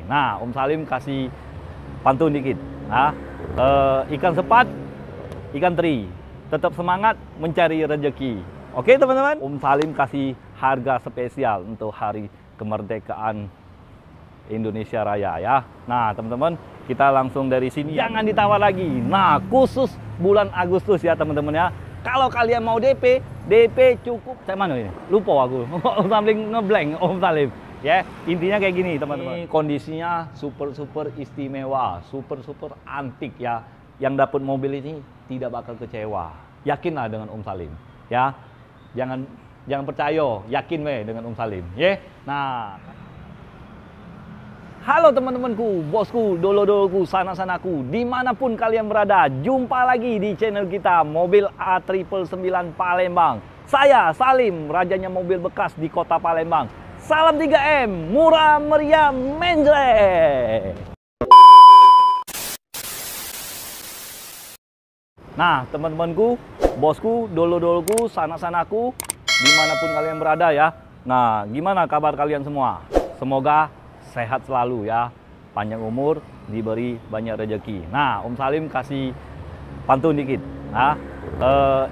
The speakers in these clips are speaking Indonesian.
Nah, Om Salim kasih pantun dikit. Nah, ikan sepat, ikan teri, tetap semangat mencari rezeki. Oke teman-teman, Om Salim kasih harga spesial untuk hari kemerdekaan Indonesia Raya ya. Nah teman-teman, kita langsung dari sini, jangan ditawar lagi. Nah, khusus bulan Agustus ya teman-teman ya. Kalau kalian mau DP cukup. Saya mana ini? Lupa aku. Om Salim ngeblank Om Salim. Ya, intinya kayak gini teman-teman. Kondisinya super istimewa, super antik ya. Yang dapat mobil ini tidak bakal kecewa. Yakinlah dengan Om Salim. Ya, jangan percaya, yakin weh dengan Om Salim. Ya, nah. Halo teman-temanku, bosku, dolo-doloku, sana-sanaku, dimanapun kalian berada, jumpa lagi di channel kita Mobil A999 Palembang. Saya Salim, rajanya mobil bekas di kota Palembang. Salam 3M, murah meriah menjre. Nah teman-temanku, bosku, dolo-doloku, sana-sanaku, dimanapun kalian berada ya. Nah, gimana kabar kalian semua? Semoga sehat selalu ya, panjang umur, diberi banyak rezeki. Nah, Om Salim kasih pantun dikit. Nah,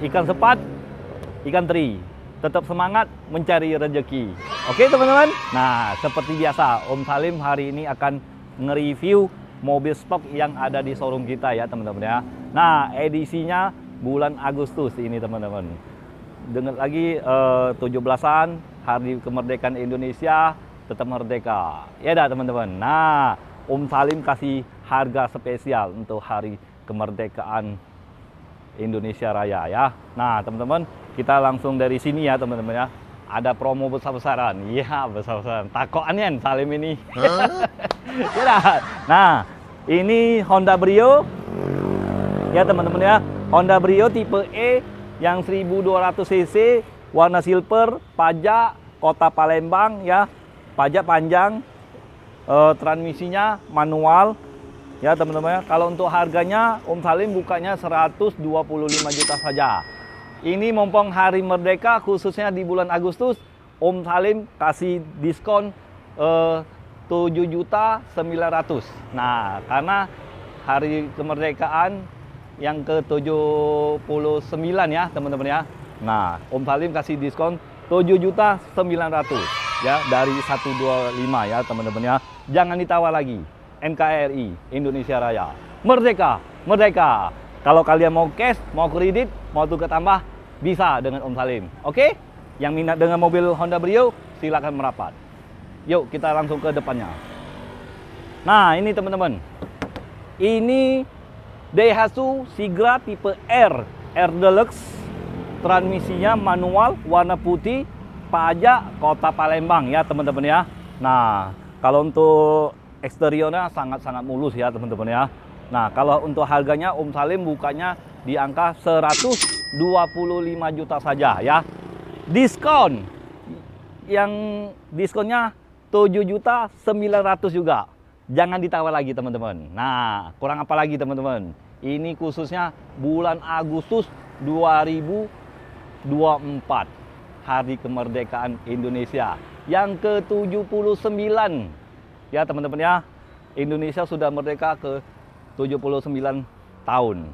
ikan sepat, ikan teri, tetap semangat mencari rezeki. Oke teman-teman. Nah, seperti biasa, Om Salim hari ini akan nge-review mobil stok yang ada di showroom kita ya teman-teman ya. Nah, edisinya bulan Agustus ini teman-teman. Dengar lagi 17-an Hari Kemerdekaan Indonesia. Tetap merdeka ya dah teman-teman. Nah, Om Salim kasih harga spesial untuk hari kemerdekaan Indonesia Raya ya. Nah teman-teman, kita langsung dari sini ya teman-teman ya. Ada promo besar-besaran. Iya, besar-besaran. Takoannya Salim ini. Ya dah. Nah, ini Honda Brio ya teman-teman ya. Honda Brio tipe E yang 1200 cc, warna silver, pajak, kota Palembang ya. Pajak panjang, transmisinya manual ya teman-teman ya. Kalau untuk harganya Om Salim bukanya 125 juta saja. Ini mumpung hari merdeka khususnya di bulan Agustus, Om Salim kasih diskon 7.900.000. Nah, karena hari kemerdekaan yang ke-79 ya teman-teman ya. Nah, Om Salim kasih diskon 7.900.000 ya, dari 125 ya teman-teman ya. Jangan ditawar lagi. NKRI Indonesia Raya, merdeka, merdeka. Kalau kalian mau cash, mau kredit, mau tukar tambah, bisa dengan Om Salim. Oke? Yang minat dengan mobil Honda Brio, silakan merapat. Yuk kita langsung ke depannya. Nah ini teman-teman, ini Daihatsu Sigra tipe R Deluxe, transmisinya manual, warna putih, pajak, kota Palembang ya teman-teman ya. Nah, kalau untuk eksteriornya sangat mulus ya teman-teman ya. Nah, kalau untuk harganya Om Salim bukanya di angka 125 juta saja ya. Diskon, yang diskonnya 7.900.000 juga. Jangan ditawar lagi teman-teman. Nah, kurang apa lagi teman-teman? Ini khususnya bulan Agustus 2024. Hari Kemerdekaan Indonesia yang ke-79 ya teman-teman ya. Indonesia sudah merdeka ke 79 tahun.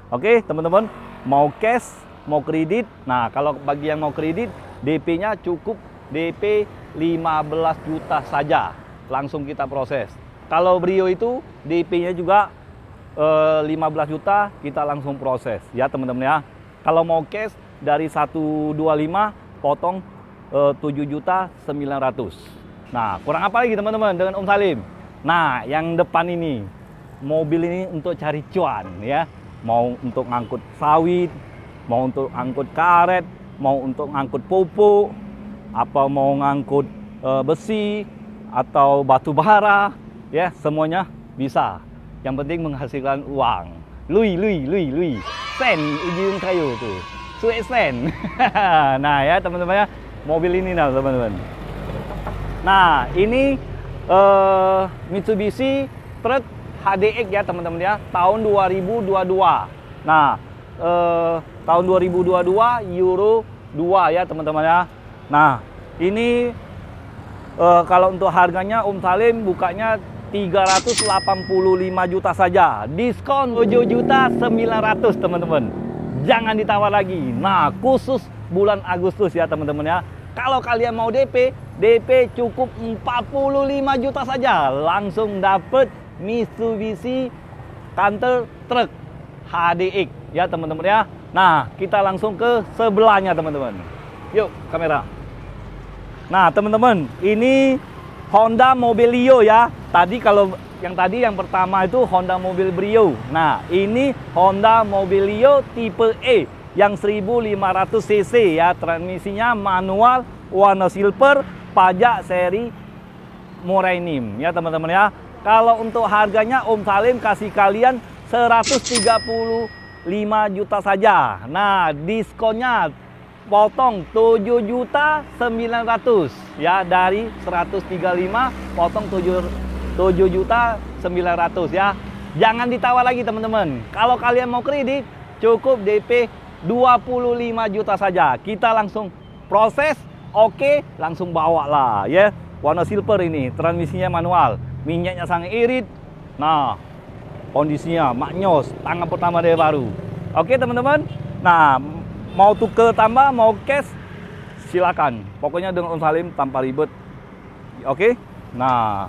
Oke teman-teman, mau cash, mau kredit. Nah, kalau bagi yang mau kredit, DP-nya cukup DP 15 juta saja. Langsung kita proses. Kalau Brio itu DP-nya juga 15 juta, kita langsung proses ya teman-teman ya. Kalau mau cash dari 125 potong 7.900.000. Nah, kurang apa lagi teman-teman dengan Om Salim? Nah, yang depan ini, mobil ini untuk cari cuan ya. Mau untuk ngangkut sawit, mau untuk ngangkut karet, mau untuk ngangkut pupuk, apa mau ngangkut besi atau batu bara, ya semuanya bisa. Yang penting menghasilkan uang. Lui. Sen ujung kayu tuh. Suesen. Nah ya teman-teman ya, mobil ini nah teman-teman. Nah ini Mitsubishi truk HDX ya teman-teman ya, tahun 2022. Nah tahun 2022 Euro 2 ya teman-teman ya. Nah ini kalau untuk harganya Om Salim bukanya 385 juta saja. Diskon 7.900.000 teman-teman. Jangan ditawar lagi. Nah, khusus bulan Agustus ya teman-teman ya. Kalau kalian mau DP cukup 45 juta saja. Langsung dapet Mitsubishi Canter Truck HDX ya teman-teman ya. Nah, kita langsung ke sebelahnya teman-teman. Yuk, kamera. Nah, teman-teman, ini Honda Mobilio ya. Yang pertama itu Honda Mobil Brio. Nah, ini Honda Mobilio tipe E yang 1500 cc ya. Transmisinya manual, warna silver, pajak seri Moranim ya teman-teman ya. Kalau untuk harganya Om Salim kasih kalian 135 juta saja. Nah, diskonnya potong 7.900.000 ya, dari 135 potong 7.900.000 ya. Jangan ditawar lagi teman-teman. Kalau kalian mau kredit cukup DP 25 juta saja. Kita langsung proses, oke, langsung bawa lah ya. Warna silver ini, transmisinya manual, minyaknya sangat irit. Nah, kondisinya maknyos, tangan pertama dari baru. Oke teman-teman. Nah, mau tuker tambah, mau cash, silakan. Pokoknya dengan Om Salim tanpa ribet. Oke. Nah,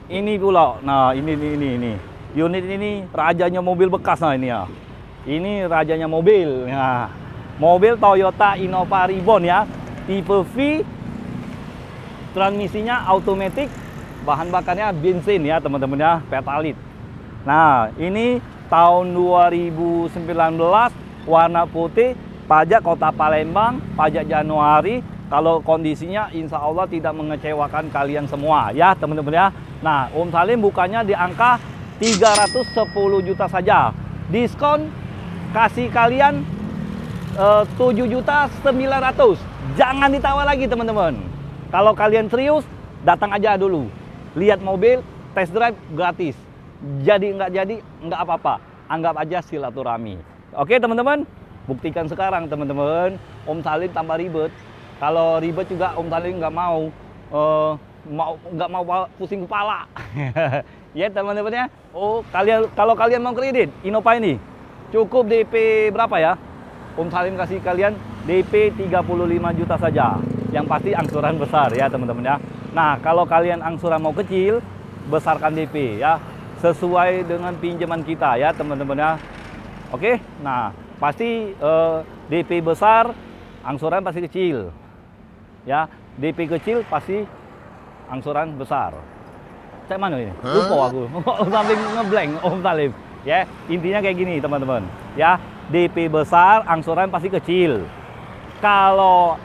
ini pula. Nah, ini. Unit ini rajanya mobil bekas nah ini ya. Ini rajanya mobil. Nah, mobil Toyota Innova Reborn ya. Tipe V. Transmisinya automatic, bahan bakarnya bensin ya teman-teman ya, Pertalite. Nah, ini tahun 2019, warna putih, pajak Kota Palembang, pajak Januari. Kalau kondisinya insya Allah tidak mengecewakan kalian semua ya teman-teman ya. Nah, Om Salim bukannya di angka 310 juta saja. Diskon kasih kalian 7.900.000. Jangan ditawar lagi teman-teman. Kalau kalian serius, datang aja dulu. Lihat mobil, test drive gratis. Jadi nggak apa-apa. Anggap aja silaturahmi. Oke teman-teman, buktikan sekarang teman-teman. Om Salim tambah ribet. Kalau ribet juga Om Salim nggak mau pusing kepala. Ya teman-teman ya. Oh, kalau kalian mau kredit Innova ini cukup DP berapa ya? Om Salim kasih kalian DP 35 juta saja. Yang pasti angsuran besar ya teman-teman ya. Nah, kalau kalian angsuran mau kecil, besarkan DP ya. Sesuai dengan pinjaman kita ya teman-teman ya. Oke, nah pasti DP besar, angsuran pasti kecil ya. DP kecil pasti angsuran besar. Cek mana ini? Lupa aku. Sampai ngeblank Om Salim ya. Intinya kayak gini teman-teman ya. DP besar, angsuran pasti kecil. Kalau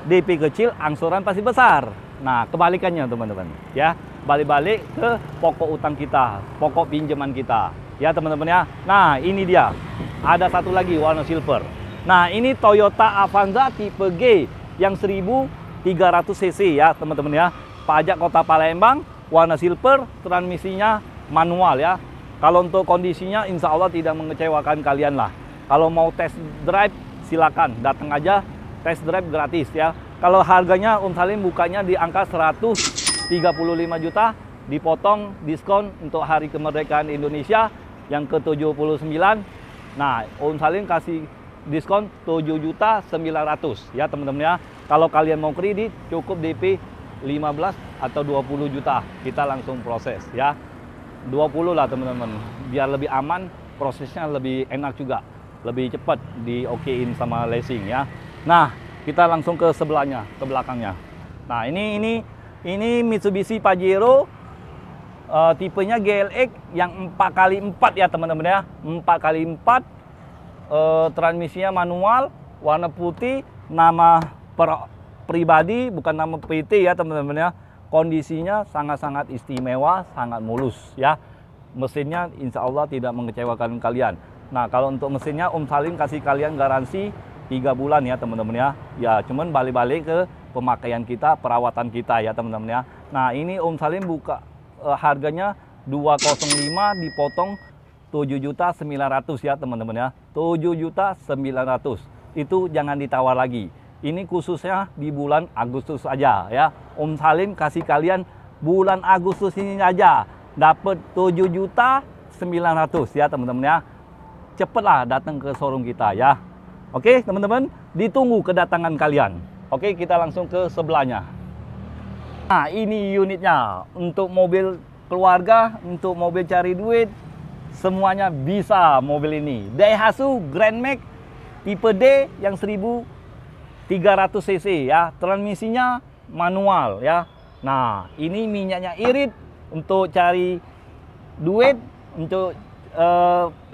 DP kecil, angsuran pasti besar. Nah, kebalikannya teman-teman ya. Balik-balik ke pokok utang kita, pokok pinjaman kita ya teman-teman ya. Nah, ini dia. Ada satu lagi warna silver. Nah, ini Toyota Avanza tipe G yang 1300 cc ya teman-teman ya. Pajak Kota Palembang, warna silver, transmisinya manual ya. Kalau untuk kondisinya insya Allah tidak mengecewakan kalian lah. Kalau mau test drive silakan datang aja, test drive gratis ya. Kalau harganya Om Salim bukanya di angka 135 juta, dipotong diskon untuk Hari Kemerdekaan Indonesia yang ke-79. Nah, Om Salim kasih diskon 7.900.000 ya teman-teman ya. Kalau kalian mau kredit cukup DP 15 atau 20 juta. Kita langsung proses ya. 20 lah teman-teman. Biar lebih aman, prosesnya lebih enak juga. Lebih cepat di-okein sama leasing ya. Nah, kita langsung ke sebelahnya, ke belakangnya. Nah, ini Mitsubishi Pajero tipenya GLX yang 4x4 ya teman-teman ya. 4x4, transmisinya manual, warna putih, nama pribadi bukan nama PT ya teman-teman ya. Kondisinya sangat-sangat istimewa, sangat mulus ya. Mesinnya insya Allah tidak mengecewakan kalian. Nah, kalau untuk mesinnya Om Salim kasih kalian garansi 3 bulan ya teman-teman ya. Ya, cuman balik-balik ke pemakaian kita, perawatan kita ya teman-teman ya. Nah, ini Om Salim buka harganya 205 dipotong 7.900.000 ya teman-teman ya. 7.900.000. Itu jangan ditawar lagi. Ini khususnya di bulan Agustus aja ya. Om Salim kasih kalian bulan Agustus ini aja dapat 7.900.000 ya teman-teman ya. Cepatlah datang ke showroom kita ya. Oke teman-teman, ditunggu kedatangan kalian. Oke, kita langsung ke sebelahnya. Nah, ini unitnya untuk mobil keluarga, untuk mobil cari duit, semuanya bisa mobil ini. Daihatsu Grand Max tipe D yang 1300 cc ya. Transmisinya manual ya. Nah, ini minyaknya irit untuk cari duit, untuk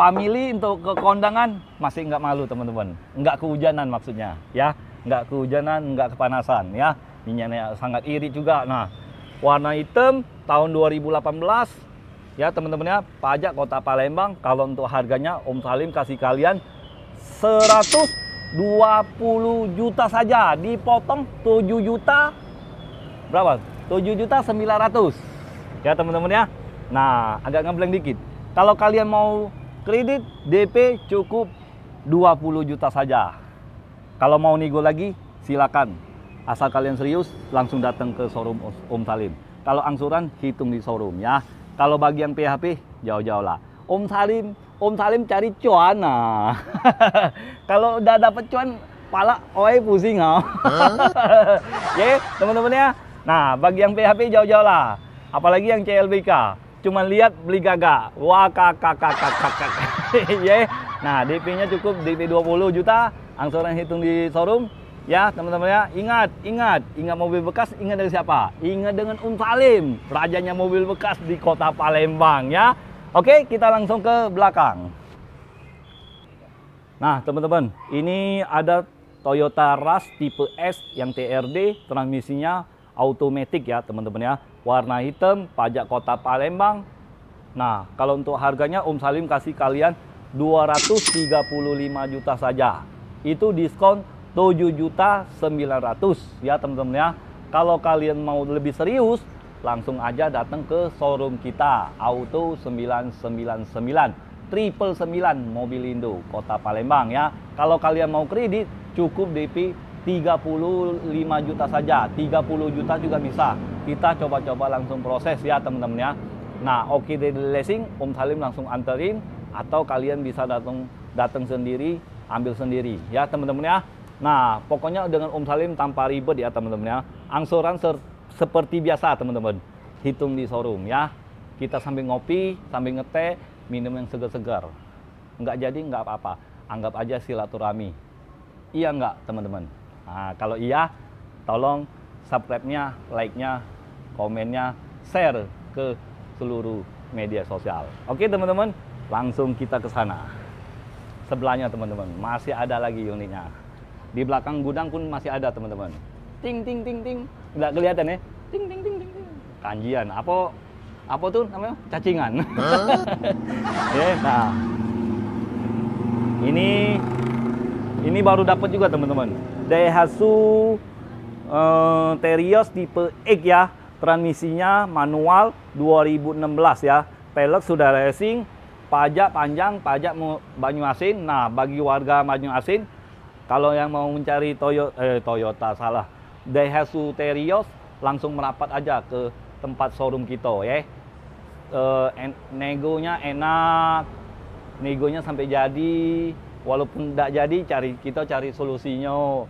family, untuk ke kondangan masih nggak malu teman-teman. Nggak kehujanan maksudnya ya. Nggak kehujanan, nggak kepanasan ya. Minyaknya sangat irit juga. Nah, warna hitam tahun 2018 ya teman-teman ya. Pajak Kota Palembang. Kalau untuk harganya Om Salim kasih kalian 120 juta saja, dipotong 7 juta berapa? 7.900.000 ya teman-teman ya. Nah, agak ngebleng dikit. Kalau kalian mau kredit, DP cukup 20 juta saja. Kalau mau nego lagi, silakan. Asal kalian serius, langsung datang ke showroom Om Salim. Kalau angsuran, hitung di showroom ya. Kalau bagi yang PHP, jauh-jauh lah. Om Salim cari cuan. Nah. Kalau udah dapet cuan, pala oi pusing ha. Ya, teman-teman ya. Nah, bagi yang PHP jauh-jauh lah. Apalagi yang CLBK. Cuma lihat beli gagak. Wah, kakak. Ya. Nah, DP-nya cukup DP 20 juta, angsuran hitung di showroom. Ya, teman-teman ya. Ingat mobil bekas, ingat dari siapa? Ingat dengan Om Salim, rajanya mobil bekas di Kota Palembang ya. Oke, kita langsung ke belakang. Nah, teman-teman, ini ada Toyota Rush tipe S yang TRD, transmisinya automatic ya, teman-teman ya. Warna hitam, pajak Kota Palembang. Nah, kalau untuk harganya Om Salim kasih kalian 235 juta saja. Itu diskon 7.900.000 ya, teman-teman ya. Kalau kalian mau lebih serius, langsung aja datang ke showroom kita, Auto 999 999 Mobilindo Kota Palembang ya. Kalau kalian mau kredit, cukup DP 35 juta saja, 30 juta juga bisa. Kita coba-coba langsung proses ya teman-teman ya. Nah, oke dari leasing, Om Salim langsung anterin, atau kalian bisa datang sendiri, ambil sendiri ya teman-teman ya. Nah, pokoknya dengan Om Salim tanpa ribet ya teman-teman ya. Angsuran seperti biasa teman-teman. Hitung di showroom ya. Kita sambil ngopi, sambil ngeteh, minum yang segar-segar. Nggak jadi nggak apa-apa. Anggap aja silaturahmi. Iya nggak teman-teman? Nah, kalau iya, tolong subscribe-nya, like-nya, komennya, share ke seluruh media sosial. Oke teman-teman, langsung kita ke sana. Sebelahnya teman-teman, masih ada lagi unitnya. Di belakang gudang pun masih ada teman-teman. Ting ting ting ting. Nggak kelihatan ya? Ting ting ting ting ting. Kanjian. Apa tuh namanya? Cacingan. Ya, nah. Ini baru dapat juga teman-teman. Daihatsu Terios tipe X ya. Transmisinya manual 2016 ya. Pelek sudah racing, pajak panjang, pajak Banyuasin. Nah, bagi warga Banyuasin, kalau yang mau mencari Daihatsu Terios, langsung merapat aja ke tempat showroom kita ya. Negonya enak, negonya sampai jadi. Walaupun tidak jadi, kita cari solusinya.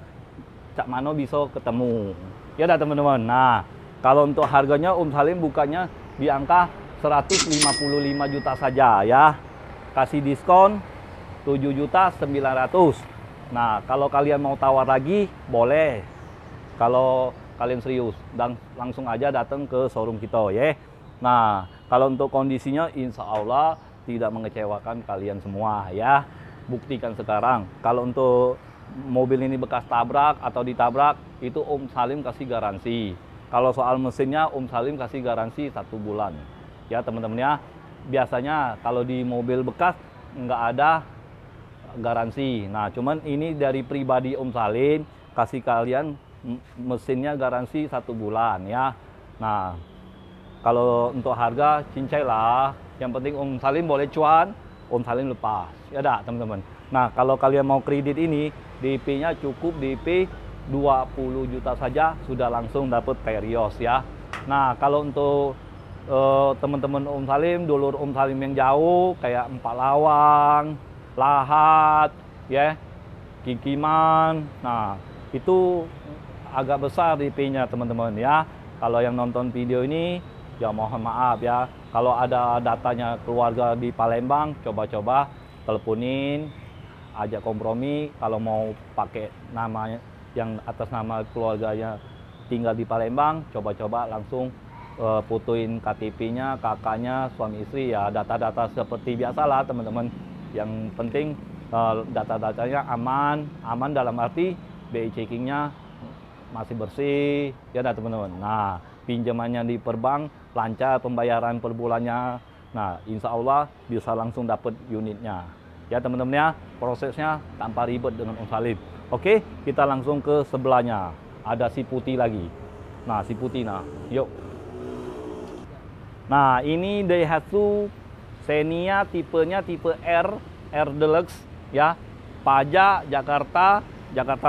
Cak mano bisa ketemu. Ya dah teman-teman. Nah, kalau untuk harganya Om Salim bukanya di angka 155 juta saja ya. Kasih diskon 7.900.000. Nah, kalau kalian mau tawar lagi, boleh. Kalau kalian serius, dan langsung aja datang ke showroom kita ya. Nah, kalau untuk kondisinya insya Allah tidak mengecewakan kalian semua ya. Buktikan sekarang. Kalau untuk mobil ini bekas tabrak atau ditabrak, itu Om Salim kasih garansi. Kalau soal mesinnya, Om Salim kasih garansi 1 bulan. Ya teman-teman ya. Biasanya kalau di mobil bekas nggak ada garansi. Nah, cuman ini dari pribadi Om Salim kasih kalian mesinnya garansi 1 bulan ya. Nah, kalau untuk harga cincai lah. Yang penting Om Salim boleh cuan, Om Salim lepas. Ya dah teman-teman. Nah, kalau kalian mau kredit ini, DP-nya cukup DP 20 juta saja sudah langsung dapat Terios ya. Nah, kalau untuk teman-teman Om Salim, dulur Om Salim yang jauh kayak Empat Lawang, Lahat, ya, Kikiman. Nah, itu agak besar DP-nya teman-teman ya. Kalau yang nonton video ini, ya mohon maaf ya. Kalau ada datanya keluarga di Palembang, coba-coba teleponin, ajak kompromi. Kalau mau pakai namanya yang atas nama keluarganya tinggal di Palembang, coba-coba langsung fotoin KTP-nya, kakaknya, suami istri ya, data-data seperti biasalah teman-teman. Yang penting data-datanya aman dalam arti BI checkingnya masih bersih ya teman-teman. Nah, pinjamannya di perbank lancar, pembayaran per bulannya. Nah, insya Allah bisa langsung dapat unitnya ya teman-teman ya. Prosesnya tanpa ribet dengan Om Salim. Oke, kita langsung ke sebelahnya. Ada si putih lagi. Nah, si putih nah, yuk. Nah, ini Daihatsu Xenia, tipenya tipe R Deluxe ya. Pajak Jakarta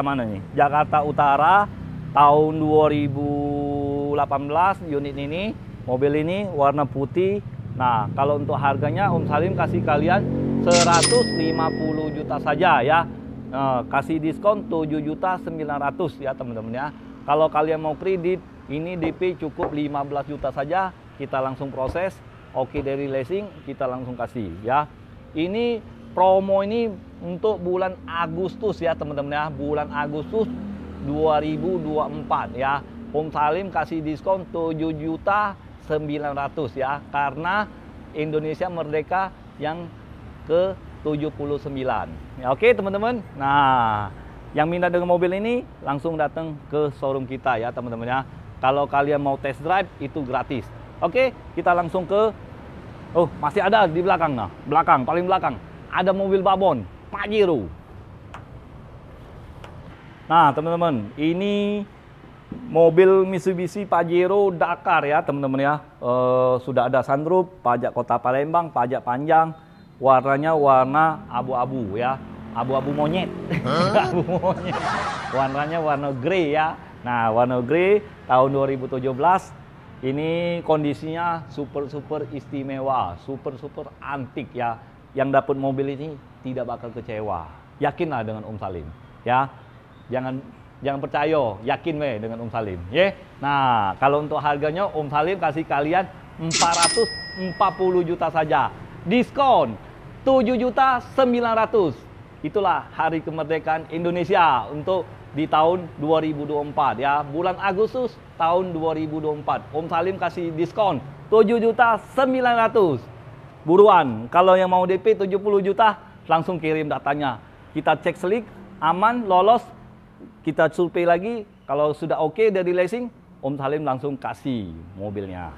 mana nih? Jakarta Utara, tahun 2018 unit ini. Mobil ini warna putih. Nah, kalau untuk harganya Om Salim kasih kalian 150 juta saja ya. Kasih diskon 7.900.000 ya teman-teman ya. Kalau kalian mau kredit, ini DP cukup 15 juta saja. Kita langsung proses. Oke dari leasing, kita langsung kasih ya. Ini promo ini untuk bulan Agustus ya teman-teman ya. Bulan Agustus 2024 ya. Om Salim kasih diskon 7.900.000 ya. Karena Indonesia merdeka yang ke 79 ya. Oke teman-teman. Nah, yang minat dengan mobil ini langsung datang ke showroom kita ya teman-teman ya. Kalau kalian mau test drive itu gratis. Oke, kita langsung ke masih ada di belakang nah. Paling belakang ada mobil babon Pajero. Nah, teman-teman, ini mobil Mitsubishi Pajero Dakar ya, teman-teman ya. Sudah ada sunroof, pajak Kota Palembang, pajak panjang. Warnanya warna abu-abu ya. Abu-abu monyet. Abu monyet. Warnanya warna grey ya. Nah, warna grey tahun 2017. Ini kondisinya super istimewa, super antik ya. Yang dapat mobil ini tidak bakal kecewa. Yakinlah dengan Om Salim ya. Jangan percaya, yakin weh dengan Om Salim ya. Nah, kalau untuk harganya Om Salim kasih kalian 440 juta saja. Diskon 7.900.000. Itulah hari kemerdekaan Indonesia untuk di tahun 2024 ya. Bulan Agustus tahun 2024. Om Salim kasih diskon 7.900.000. Buruan, kalau yang mau DP 70 juta langsung kirim datanya. Kita cek selik, aman, lolos, kita survei lagi. Kalau sudah oke dari leasing, Om Salim langsung kasih mobilnya.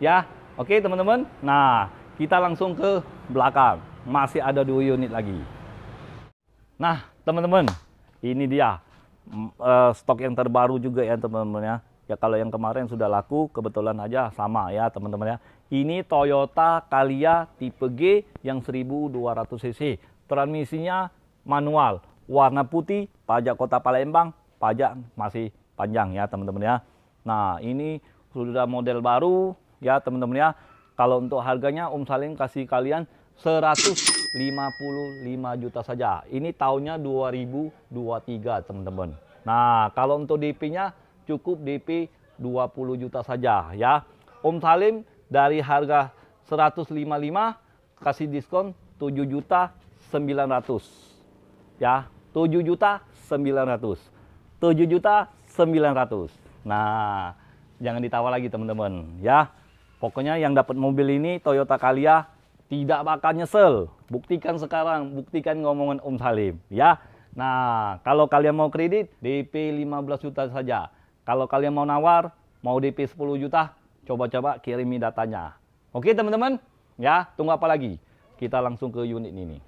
Ya, oke teman-teman. Nah, kita langsung ke belakang. Masih ada 2 unit lagi. Nah, teman-teman, ini dia stok yang terbaru juga ya teman-teman ya. Ya kalau yang kemarin sudah laku, kebetulan aja sama ya teman-teman ya. Ini Toyota Calya tipe G yang 1200 cc. Transmisinya manual, warna putih, pajak Kota Palembang, pajak masih panjang ya teman-teman ya. Nah, ini sudah model baru ya teman-teman ya. Kalau untuk harganya Om Salim kasih kalian 155 juta saja. Ini tahunnya 2023 teman-teman. Nah, kalau untuk DP-nya cukup DP 20 juta saja ya. Om Salim dari harga 155 kasih diskon 7.900.000 ya. 7.900.000. 7.900.000. Nah, jangan ditawar lagi teman-teman ya. Pokoknya yang dapat mobil ini Toyota Calya tidak bakal nyesel. Buktikan sekarang, buktikan ngomongan Om Salim ya. Nah, kalau kalian mau kredit DP 15 juta saja. Kalau kalian mau nawar, mau DP 10 juta, coba-coba kirimi datanya. Oke teman-teman, ya tunggu apa lagi? Kita langsung ke unit ini.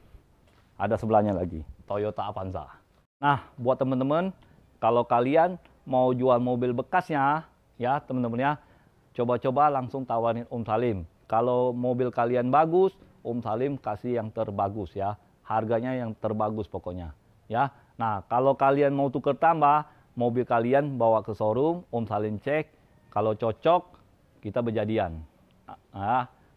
Ada sebelahnya lagi, Toyota Avanza. Nah, buat teman-teman, kalau kalian mau jual mobil bekasnya, ya teman-teman ya, coba-coba langsung tawarin Om Salim. Kalau mobil kalian bagus, Om Salim kasih yang terbagus ya. Harganya yang terbagus pokoknya. Ya. Nah, kalau kalian mau tuker tambah, mobil kalian bawa ke showroom, Om Salim cek. Kalau cocok, kita berjadian.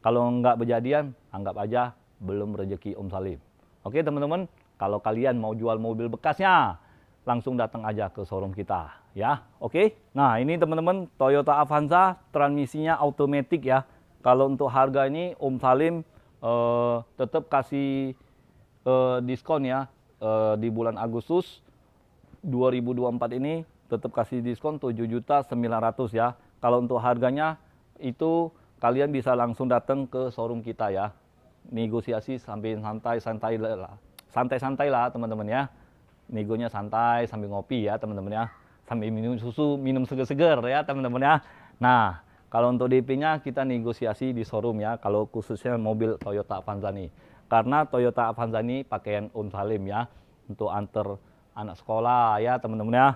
Kalau nggak berjadian, anggap aja belum rezeki Om Salim. Oke teman-teman, kalau kalian mau jual mobil bekasnya, langsung datang aja ke showroom kita ya. Oke. Nah, ini teman-teman Toyota Avanza transmisinya automatic ya. Kalau untuk harga ini Om Salim tetap kasih diskon ya. Di bulan Agustus 2024 ini tetap kasih diskon 7.900.000 ya. Kalau untuk harganya itu kalian bisa langsung datang ke showroom kita ya. Negosiasi sambil santai-santai lah teman-teman ya. Negonya santai sambil ngopi ya teman-teman ya. Sambil minum susu, minum seger-seger ya teman-teman ya. Nah, kalau untuk DP-nya kita negosiasi di showroom ya. Kalau khususnya mobil Toyota Avanza nih. Karena Toyota Avanza ini pakaian Om Salim ya. Untuk antar anak sekolah ya teman-teman ya.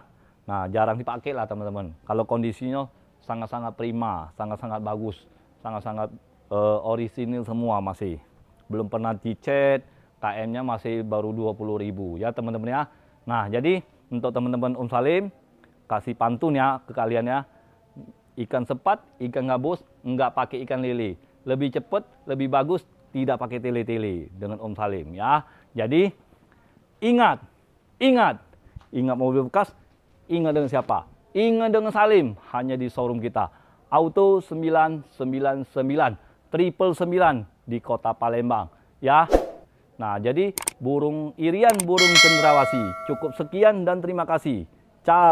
Nah, jarang dipakai lah teman-teman. Kalau kondisinya sangat-sangat prima, sangat-sangat bagus. Sangat-sangat orisinil semua masih. Belum pernah dicet, KM-nya masih baru 20.000 ya teman-teman ya. Nah, jadi untuk teman-teman Om Salim, kasih pantun ya ke kalian ya. Ikan sepat, ikan gabus, nggak pakai ikan lele. Lebih cepat, lebih bagus, tidak pakai tele-tele dengan Om Salim ya. Jadi, ingat mobil bekas, ingat dengan siapa? Ingat dengan Salim, hanya di showroom kita. Auto 999 999 di kota Palembang ya. Nah, jadi burung irian, burung cendrawasih. Cukup sekian dan terima kasih. Ciao.